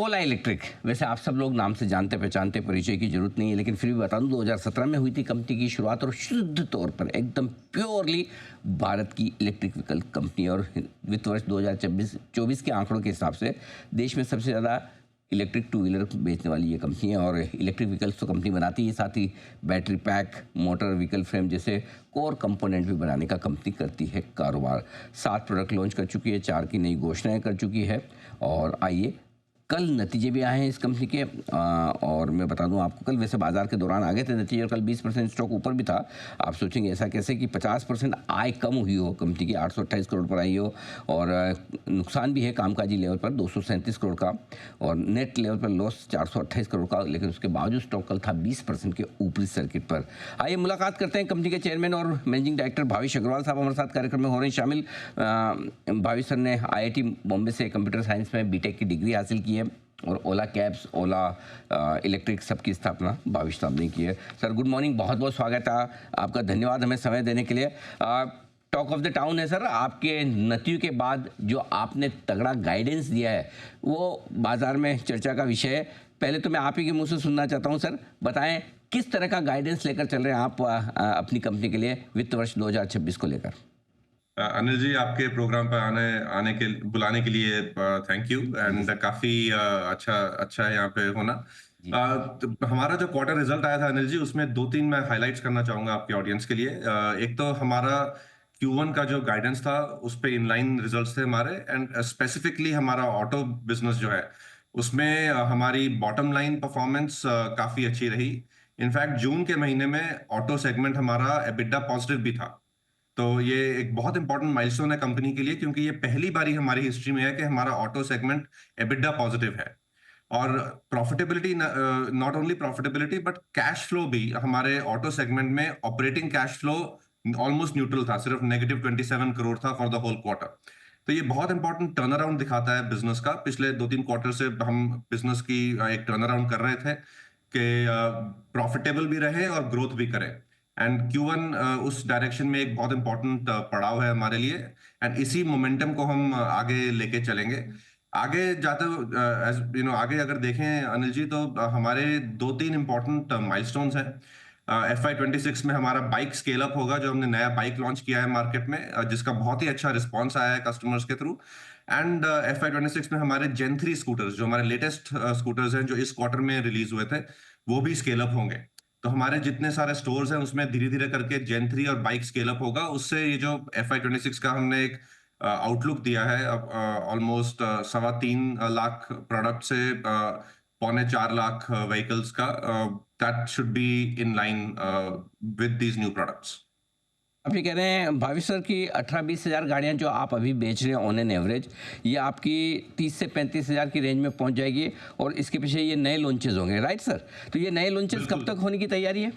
ओला electric, वैसे आप सब लोग नाम से जानते पहचानते, परिचय की जरूरत नहीं है, लेकिन फिर भी बता दूं 2017 में हुई थी कंपनी की शुरुआत और शुद्ध तौर पर एकदम प्योरली भारत की इलेक्ट्रिक व्हीकल कंपनी। और वित्त वर्ष 2024 के आंकड़ों के हिसाब से देश में सबसे ज़्यादा इलेक्ट्रिक टू व्हीलर बेचने वाली ये कंपनी है। और इलेक्ट्रिक व्हीकल्स तो कंपनी बनाती है, साथ ही battery pack, motor, vehicle frame जैसे कोर कंपोनेंट भी बनाने का कंपनी करती है कारोबार। 7 प्रोडक्ट लॉन्च कर चुकी है, 4 की नई घोषणाएं कर चुकी है। और आइए, कल नतीजे भी आए हैं इस कंपनी के, और मैं बता दूं आपको, कल वैसे बाजार के दौरान आ गए थे नतीजे और कल 20% स्टॉक ऊपर भी था। आप सोचेंगे ऐसा कैसे कि 50% आय कम हुई हो कंपनी की, 828 करोड़ पर आई हो, और नुकसान भी है कामकाजी लेवल पर 237 करोड़ का, और नेट लेवल पर लॉस 428 करोड़ का, लेकिन उसके बावजूद स्टॉक कल था 20% के ऊपरी सर्किट पर। आइए मुलाकात करते हैं कंपनी के चेयरमैन और मैनेजिंग डायरेक्टर भाविश अग्रवाल साहब हमारे साथ कार्यक्रम में हो रहे हैं शामिल। भाविश सर ने IIT बॉम्बे से कंप्यूटर साइंस में BTech की डिग्री हासिल की है, और ओला कैब्स, ओला इलेक्ट्रिक सबकी स्थापना भाविश साहब ने की है। सर गुड मॉर्निंग, बहुत बहुत स्वागत है आपका, धन्यवाद हमें समय देने के लिए। टॉक ऑफ द टाउन है सर, आपके नतीजों के बाद जो आपने तगड़ा गाइडेंस दिया है वो बाजार में चर्चा का विषय है। पहले तो मैं आप ही के मुंह से सुनना चाहता हूं सर, बताएं किस तरह का गाइडेंस लेकर चल रहे हैं आप अपनी कंपनी के लिए वित्त वर्ष 2026 को लेकर। अनिल जी, आपके प्रोग्राम पर आने आने के बुलाने के लिए थैंक यू एंड काफी अच्छा अच्छा है यहाँ पे होना। जी। तो हमारा जो क्वार्टर रिजल्ट आया था अनिल जी, उसमें 2-3 मैं हाइलाइट्स करना चाहूंगा आपके ऑडियंस के लिए। एक तो हमारा Q1 का जो गाइडेंस था उस पे इनलाइन रिजल्ट्स थे हमारे, एंड स्पेसिफिकली हमारा ऑटो बिजनेस जो है उसमें हमारी बॉटम लाइन परफॉर्मेंस काफी अच्छी रही। इनफैक्ट जून के महीने में ऑटो सेगमेंट हमारा एबिटा पॉजिटिव भी था। तो ये एक बहुत इंपॉर्टेंट माइलस्टोन है कंपनी के लिए, क्योंकि ये पहली बारी हमारी हिस्ट्री में है कि हमारा ऑटो सेगमेंट एबिटा पॉजिटिव है। और profitability, not only profitability but cash flow भी हमारे ऑटो सेगमेंट में, operating cash flow almost neutral था, सिर्फ -27 करोड़ था फॉर द होल क्वार्टर। तो ये बहुत इंपॉर्टेंट टर्न अराउंड दिखाता है बिजनेस का। पिछले 2-3 क्वार्टर से हम बिजनेस की एक टर्न अराउंड कर रहे थे कि प्रॉफिटेबल भी रहे और ग्रोथ भी करें। एंड Q1 उस डायरेक्शन में एक बहुत इंपॉर्टेंट पड़ाव है हमारे लिए, एंड इसी मोमेंटम को हम आगे लेके चलेंगे। आगे जाते आगे अगर देखें अनिल जी, तो हमारे 2-3 इंपॉर्टेंट माइलस्टोन्स हैं। FY26 में हमारा बाइक स्केल अप होगा, जो हमने नया बाइक लॉन्च किया है मार्केट में, जिसका बहुत ही अच्छा रिस्पॉन्स आया है कस्टमर्स के थ्रू। एंड FY26 में हमारे Gen 3 स्कूटर्स, जो हमारे लेटेस्ट स्कूटर्स हैं, जो इस क्वार्टर में रिलीज हुए थे, वो भी स्केल अप होंगे। तो हमारे जितने सारे स्टोर्स हैं उसमें धीरे धीरे करके Gen 3 और बाइक स्केल अप होगा। उससे ये जो FY26 का हमने एक आउटलुक दिया है, ऑलमोस्ट 3.25 लाख प्रोडक्ट से 3.25 लाख व्हीकल्स का, that should be in line with these new products. आप ये कह रहे हैं भाविश सर की 18-20 हज़ार गाड़ियाँ जो आप अभी बेच रहे हैं ऑन एन एवरेज, ये आपकी 30 से 35 हज़ार की रेंज में पहुंच जाएगी, और इसके पीछे ये नए लॉन्चेज होंगे, राइट सर? तो ये नए लॉन्चेज कब बिल्कुल तक होने की तैयारी है?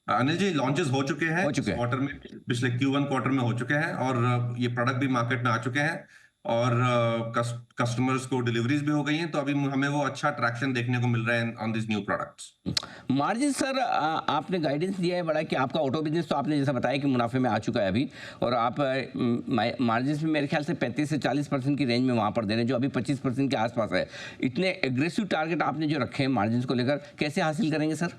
अनिल जी, लॉन्चेस हो चुके हैं हो इस चुके हैं। क्वार्टर में, पिछले Q1 क्वार्टर में हो चुके हैं, और ये प्रोडक्ट भी मार्केट में आ चुके हैं, और कस्टमर्स को डिलीवरीज भी हो गई हैं। तो अभी हमें वो अच्छा ट्रैक्शन देखने को मिल रहा है on this new products. Margin sir, आपने गाइडेंस दिया है बड़ा कि आपका ऑटो बिजनेस तो आपने जैसा बताया कि मुनाफे में आ चुका है अभी, और आप मार्जिन में मेरे ख्याल से 35 से 40% की रेंज में वहाँ पर दे रहे हैं, जो अभी 25% के आसपास है। इतने एग्रेसिव टारगेट आपने जो रखे हैं मार्जिन को लेकर, कैसे हासिल करेंगे सर?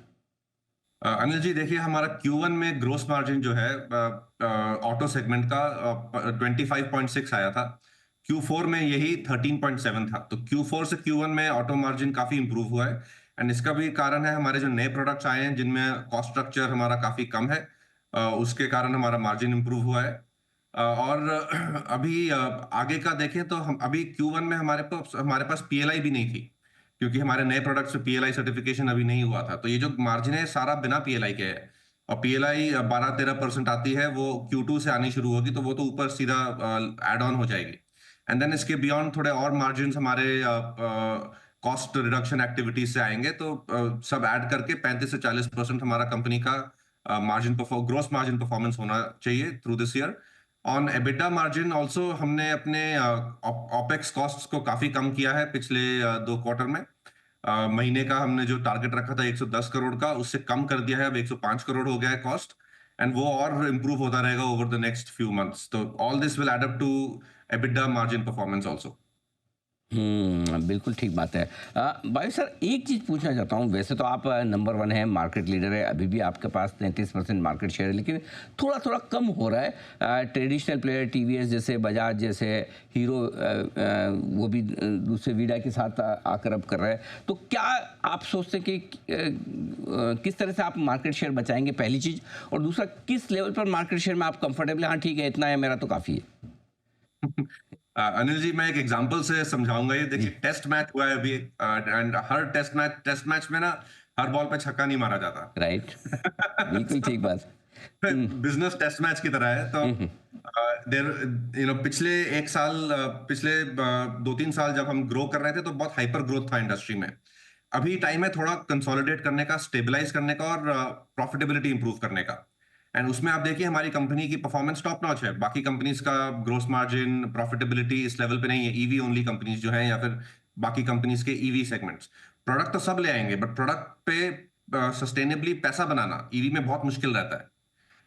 अनिल जी, देखिए हमारा Q1 में ग्रोस मार्जिन जो है ऑटो सेगमेंट का 25.6 आया था। Q4 में यही 13.7 था। तो Q4 से Q1 में ऑटो मार्जिन काफी इंप्रूव हुआ है, एंड इसका भी कारण है हमारे जो नए प्रोडक्ट्स आए हैं, जिनमें कॉस्ट स्ट्रक्चर हमारा काफी कम है। उसके कारण हमारा मार्जिन इंप्रूव हुआ है। और अभी आगे का देखें तो हम अभी Q1 में हमारे पास PLI भी नहीं थी, क्योंकि हमारे नए प्रोडक्ट्स पे PLI सर्टिफिकेशन अभी नहीं हुआ था। तो ये जो मार्जिन है सारा बिना PLI के है, और PLI 12-13% आती है, वो Q2 से आनी शुरू होगी, तो वो तो ऊपर सीधा एड ऑन हो जाएगी। एंड देन इसके बियॉन्ड थोड़े और मार्जिन हमारे कॉस्ट रिडक्शन एक्टिविटीज से आएंगे। तो सब ऐड करके 35 से 40% हमारा कंपनी का ग्रोस मार्जिन परफॉर्मेंस होना चाहिए through this year. On EBITDA margin also हमने अपने ओपेक्स कॉस्ट्स को काफी कम किया है पिछले 2 क्वार्टर में। महीने का हमने जो टारगेट रखा था 110 करोड़ का, उससे कम कर दिया है, अब 105 करोड़ हो गया है कॉस्ट, एंड वो और इंप्रूव होता रहेगा over the next few months. तो all this will add up to EBITDA margin performance also. बिल्कुल ठीक बात है। भाई सर एक चीज़ पूछना चाहता हूँ, वैसे तो आप नंबर 1 हैं, मार्केट लीडर है, अभी भी आपके पास 33% मार्केट शेयर है, लेकिन थोड़ा-थोड़ा कम हो रहा है। ट्रेडिशनल प्लेयर टीवीएस जैसे, बजाज जैसे, हीरो वो भी दूसरे वीडा के साथ आकर अब कर रहा है। तो क्या आप सोचते हैं कि किस तरह से आप मार्केट शेयर बचाएँगे पहली चीज़? और दूसरा किस लेवल पर मार्केट शेयर में आप कंफर्टेबल हैं, हाँ ठीक है, इतना है मेरा तो काफ़ी है? अनिल जी, मैं एक एग्जांपल से समझाऊंगा। ये देखिए, जी, टेस्ट मैच हुआ है अभी, एंड हर टेस्ट मैच में ना हर बॉल पे छक्का नहीं मारा जाता। राइट। बिल्कुल ठीक बात। हुँ, बिजनेस टेस्ट मैच की तरह है। तो हुँ, हुँ, देर पिछले एक साल, पिछले 2-3 साल जब हम ग्रो कर रहे थे तो बहुत हाइपर ग्रोथ था इंडस्ट्री में। अभी टाइम है थोड़ा कंसोलिडेट करने का, स्टेबलाइज करने का और प्रॉफिटेबिलिटी इंप्रूव करने का। एंड उसमें आप देखिए हमारी कंपनी की परफॉर्मेंस टॉप नॉच है। बाकी कंपनीज का ग्रोस मार्जिन, प्रॉफिटेबिलिटी इस लेवल पे नहीं है। ईवी ओनली कंपनीज जो हैं, या फिर बाकी कंपनीज के ईवी सेगमेंट्स, प्रोडक्ट तो सब ले आएंगे, बट प्रोडक्ट पे सस्टेनेबली पैसा बनाना ईवी में बहुत मुश्किल रहता है।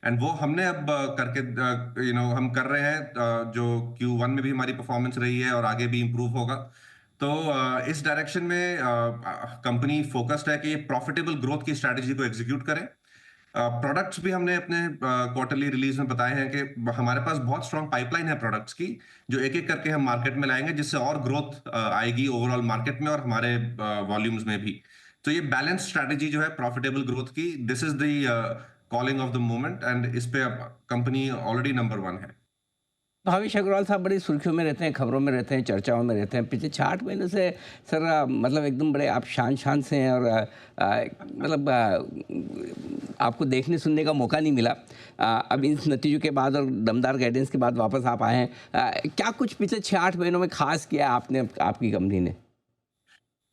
एंड वो हमने अब करके हम कर रहे हैं। जो Q1 में भी हमारी परफॉर्मेंस रही है और आगे भी इंप्रूव होगा। तो इस डायरेक्शन में कंपनी फोकस्ड है कि प्रॉफिटेबल ग्रोथ की स्ट्रैटेजी को एग्जीक्यूट करें। प्रोडक्ट्स भी हमने अपने क्वार्टरली रिलीज में बताए हैं कि हमारे पास बहुत स्ट्रांग पाइपलाइन है प्रोडक्ट्स की, जो एक एक करके हम मार्केट में लाएंगे, जिससे और ग्रोथ आएगी ओवरऑल मार्केट में और हमारे वॉल्यूम्स में भी। तो ये बैलेंस स्ट्रैटेजी जो है प्रॉफिटेबल ग्रोथ की, this is the calling of the moment, and इस पे अब कंपनी ऑलरेडी नंबर 1 है। भावेश अग्रवाल साहब बड़ी सुर्खियों में रहते हैं, खबरों में रहते हैं, चर्चाओं में रहते हैं। पिछले 6-8 महीनों से सर मतलब एकदम बड़े आप शान-शान से हैं और मतलब आपको देखने सुनने का मौका नहीं मिला। अब इन नतीजों के बाद और दमदार गाइडेंस के बाद वापस आप आए हैं। क्या कुछ पिछले 6-8 महीनों में ख़ास किया है आपने आपकी कंपनी ने?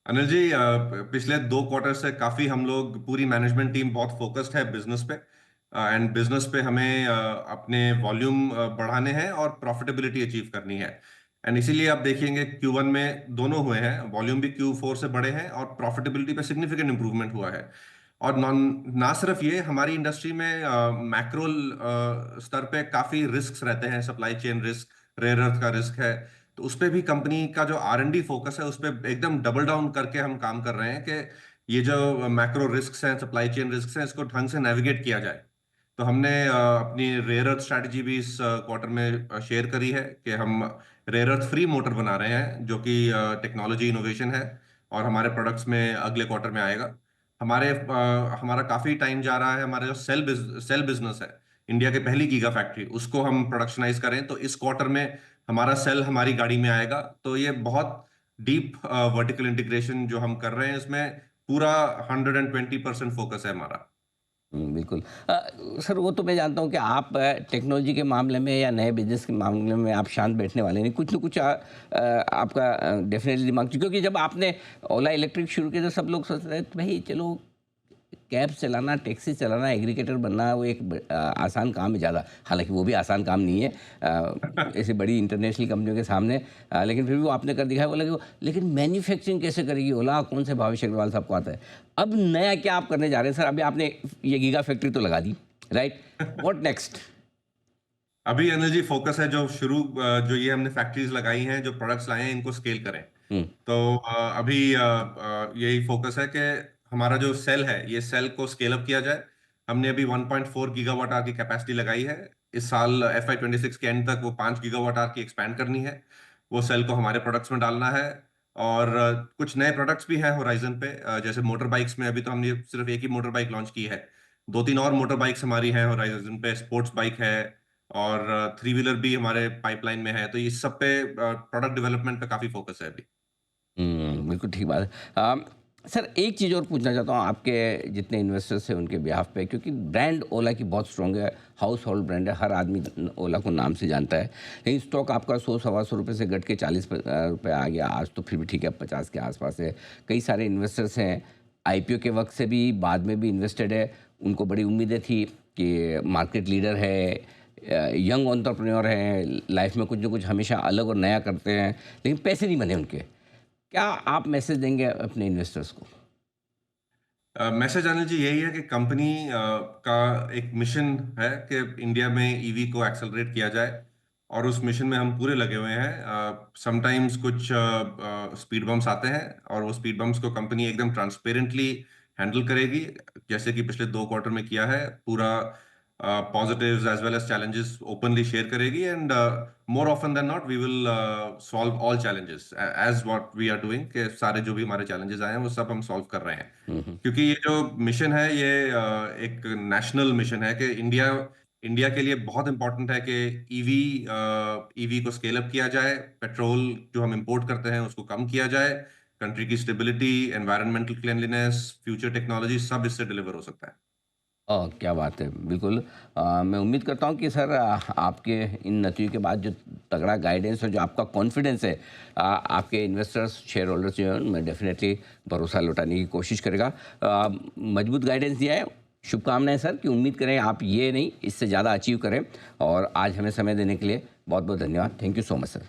अनिल जी, पिछले 2 क्वार्टर से काफी हम लोग, पूरी मैनेजमेंट टीम बहुत फोकस्ड है बिजनेस पे। एंड बिजनेस पे हमें अपने वॉल्यूम बढ़ाने हैं और प्रॉफिटेबिलिटी अचीव करनी है। एंड इसीलिए आप देखेंगे Q1 में दोनों हुए हैं, वॉल्यूम भी Q4 से बढ़े हैं और प्रॉफिटेबिलिटी पे सिग्निफिकेंट इंप्रूवमेंट हुआ है। और ना सिर्फ ये, हमारी इंडस्ट्री में मैक्रो स्तर पे काफी रिस्क रहते हैं, supply chain risk, rare earth का रिस्क है। तो उस पे भी कंपनी का जो R&D फोकस है, उस पे एकदम डबल डाउन करके हम काम कर रहे हैं कि ये जो मैक्रो रिस्क हैं, सप्लाई चेन रिस्क हैं, इसको ढंग से नेविगेट किया जाए। तो हमने अपनी रेयर अर्थ स्ट्रैटेजी भी इस क्वार्टर में शेयर करी है कि हम रेयर अर्थ फ्री मोटर बना रहे हैं, जो कि टेक्नोलॉजी इनोवेशन है और हमारे प्रोडक्ट्स में अगले क्वार्टर में आएगा। हमारा काफी टाइम जा रहा है, हमारा जो सेल बिजनेस है, इंडिया के पहली गीगा फैक्ट्री, उसको हम प्रोडक्शनाइज करें। तो इस क्वार्टर में हमारा सेल हमारी गाड़ी में आएगा। तो ये बहुत डीप वर्टिकल इंटीग्रेशन जो हम कर रहे हैं, इसमें पूरा 120% फोकस है हमारा। बिल्कुल। सर वो तो मैं जानता हूँ कि आप टेक्नोलॉजी के मामले में या नए बिज़नेस के मामले में आप शांत बैठने वाले नहीं। कुछ न कुछ आपका डेफ़िनेटली दिमाग, क्योंकि जब आपने ओला इलेक्ट्रिक शुरू किया तो सब लोग सोच रहे थे भई चलो कैब चलाना, टैक्सी चलाना, एग्रीगेटर बनना वो एक आसान काम है ज़्यादा। हालाँकि वो भी आसान काम नहीं है ऐसे बड़ी इंटरनेशनल कंपनियों के सामने, लेकिन फिर भी वो आपने कर दिखाया। बोला कि वो लेकिन मैन्युफैक्चरिंग कैसे करेगी ओला? कौन से भावेश अग्रवाल साहब को आता है? अब नया क्या आप करने जा रहे हैं सर? अभी आपने ये गीगा फैक्ट्री तो लगा दी, राइट? What next? अभी अनिल जी, फोकस है जो ये हमने फैक्ट्रीज लगाई हैं, जो प्रोडक्ट्स लाए हैं, इनको स्केल करें। हुँ, तो अभी यही फोकस है कि हमारा जो सेल है, ये सेल को स्केल अप किया जाए। हमने अभी 1.4 गीगावाट आवर की कैपेसिटी लगाई है। इस साल FY26 के एंड तक वो 5 गीगावाट आवर की एक्सपैंड करनी है। वो सेल को हमारे प्रोडक्ट्स में डालना है। और कुछ नए प्रोडक्ट्स भी हैं होराइजन पे। जैसे मोटर बाइक्स में अभी तो हमने सिर्फ एक ही मोटर बाइक लॉन्च की है। 2-3 और मोटर बाइक्स हमारी हैं होराइजन पे, स्पोर्ट्स बाइक है और थ्री व्हीलर भी हमारे पाइपलाइन में है। तो इस सब पे प्रोडक्ट डेवलपमेंट पे काफी फोकस है अभी। बिल्कुल ठीक बात है। सर एक चीज़ और पूछना चाहता हूँ आपके जितने इन्वेस्टर्स हैं उनके बिहाफ़ पे, क्योंकि ब्रांड ओला की बहुत स्ट्रॉन्ग है, हाउस होल्ड ब्रांड है, हर आदमी ओला को नाम से जानता है। लेकिन स्टॉक आपका 100-125 रुपये से घट के 40 रुपये आ गया आज, तो फिर भी ठीक है 50 के आसपास है। कई सारे इन्वेस्टर्स हैं, आईपीओ के वक्त से भी, बाद में भी इन्वेस्टेड है। उनको बड़ी उम्मीदें थी कि मार्केट लीडर है, यंग एंटरप्रेन्योर है, लाइफ में कुछ ना कुछ हमेशा अलग और नया करते हैं, लेकिन पैसे नहीं बने उनके। क्या आप मैसेज देंगे अपने इन्वेस्टर्स को? मैसेज अनिल जी यही है कि कंपनी का एक मिशन है कि इंडिया में ईवी को एक्सेलरेट किया जाए। और उस मिशन में हम पूरे लगे हुए हैं। समटाइम्स कुछ स्पीड बम्स आते हैं और वो स्पीड बम्स को कंपनी एकदम ट्रांसपेरेंटली हैंडल करेगी, जैसे कि पिछले 2 क्वार्टर में किया है। पूरा positives as well as challenges openly share करेगी, and more often than not we will solve all challenges as what we are doing, के सारे जो भी हमारे चैलेंजेस आए हैं वो सब हम सॉल्व कर रहे हैं। क्योंकि ये जो मिशन है ये एक नेशनल मिशन है कि इंडिया के लिए बहुत इंपॉर्टेंट है कि ईवी को स्केल अप किया जाए, पेट्रोल जो हम इंपोर्ट करते हैं उसको कम किया जाए, कंट्री की stability, environmental cleanliness, future technology सब इससे डिलीवर हो सकता है। ओह! क्या बात है। बिल्कुल मैं उम्मीद करता हूँ कि सर आपके इन नतीजों के बाद जो तगड़ा गाइडेंस और जो आपका कॉन्फिडेंस है आपके इन्वेस्टर्स, शेयर होल्डर्स जो हैं उनमें डेफ़िनेटली भरोसा लौटाने की कोशिश करेगा। मजबूत गाइडेंस दिया है। शुभकामनाएँ सर कि उम्मीद करें आप ये नहीं इससे ज़्यादा अचीव करें और आज हमें समय देने के लिए बहुत-बहुत धन्यवाद। Thank you so much sir.